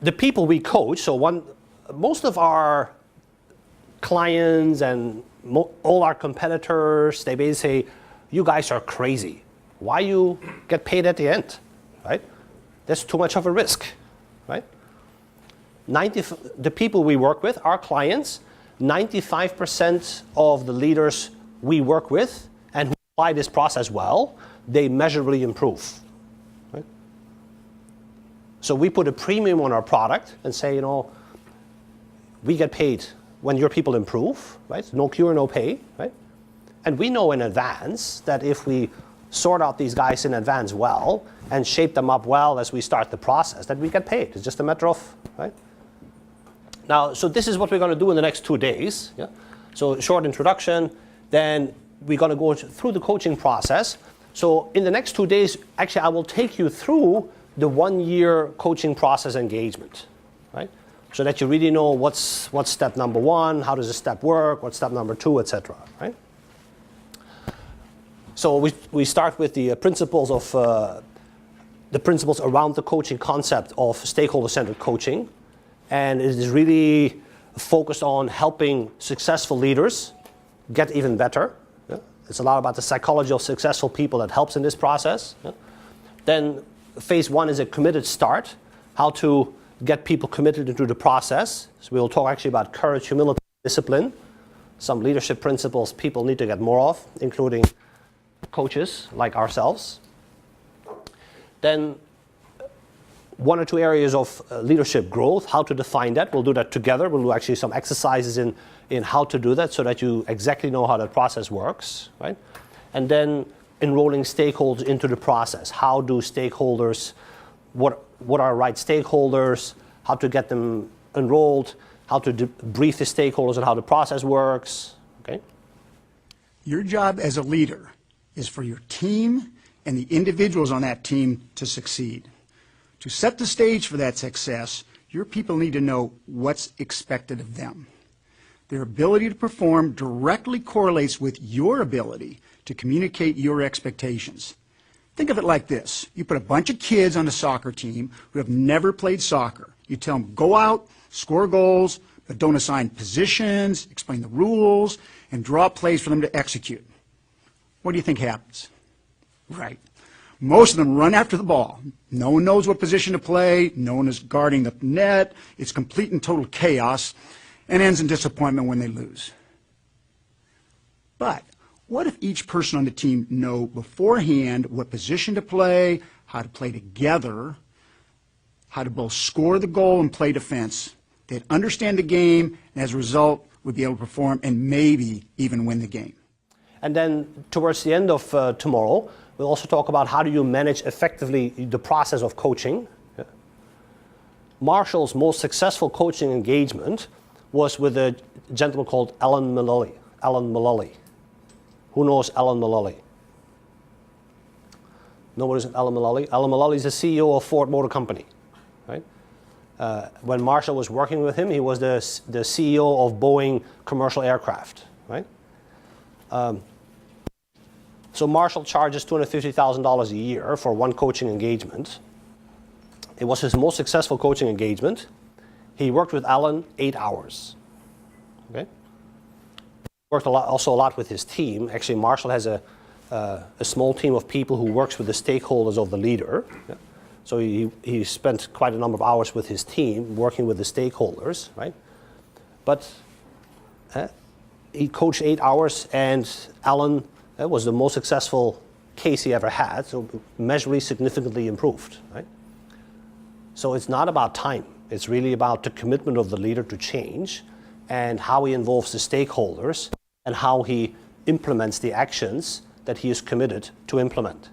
the people we coach, so most of our clients and all our competitors, they basically say, you guys are crazy. Why you get paid at the end, right? That's too much of a risk, right? The people we work with, our clients, 95% of the leaders we work with and who apply this process well, they measurably improve, right? So we put a premium on our product and say, we get paid when your people improve, right? No cure, no pay, right? And we know in advance that if we sort out these guys in advance well and shape them up well as we start the process, that we get paid. It's just a matter of, right? Now, so this is what we're going to do in the next 2 days. Yeah? So short introduction, then we're going to go through the coaching process. So in the next 2 days, actually, I will take you through the 1-year coaching process engagement, right? So that you really know what's step number 1, how does a step work, what's step number 2, etc. Right? So we start with the principles around the coaching concept of stakeholder-centered coaching, and it is really focused on helping successful leaders get even better. Yeah? It's a lot about the psychology of successful people that helps in this process. Yeah? Then phase 1 is a committed start, how to get people committed into the process. So we will talk actually about courage, humility, discipline, some leadership principles people need to get more of, including coaches like ourselves. Then 1 or 2 areas of leadership growth, how to define that. We'll do that together. We'll do actually some exercises in how to do that so that you exactly know how that process works, right? And then enrolling stakeholders into the process. How do stakeholders, what are right stakeholders, how to get them enrolled, how to brief the stakeholders on how the process works, okay? Your job as a leader is for your team and the individuals on that team to succeed. To set the stage for that success, your people need to know what's expected of them. Their ability to perform directly correlates with your ability to communicate your expectations. Think of it like this. You put a bunch of kids on a soccer team who have never played soccer. You tell them, go out, score goals, but don't assign positions, explain the rules, and draw plays for them to execute. What do you think happens? Right. Most of them run after the ball. No one knows what position to play. No one is guarding the net. It's complete and total chaos and ends in disappointment when they lose. But what if each person on the team know beforehand what position to play, how to play together, how to both score the goal and play defense? They'd understand the game, and as a result, would be able to perform and maybe even win the game. And then towards the end of tomorrow, we'll also talk about how do you manage effectively the process of coaching. Yeah. Marshall's most successful coaching engagement was with a gentleman called Alan Mulally. Alan Mulally. Who knows Alan Mulally? Nobody knows Alan Mulally? Alan Mulally is the CEO of Ford Motor Company. Right? When Marshall was working with him, he was the CEO of Boeing Commercial Aircraft. Right? So Marshall charges $250,000 a year for 1 coaching engagement. It was his most successful coaching engagement. He worked with Alan 8 hours. Okay? Worked also a lot with his team. Actually, Marshall has a small team of people who works with the stakeholders of the leader. Yeah? So he spent quite a number of hours with his team working with the stakeholders, right? But he coached 8 hours, and Alan was the most successful case he ever had, so measurably significantly improved, right? So it's not about time. It's really about the commitment of the leader to change and how he involves the stakeholders and how he implements the actions that he is committed to implement.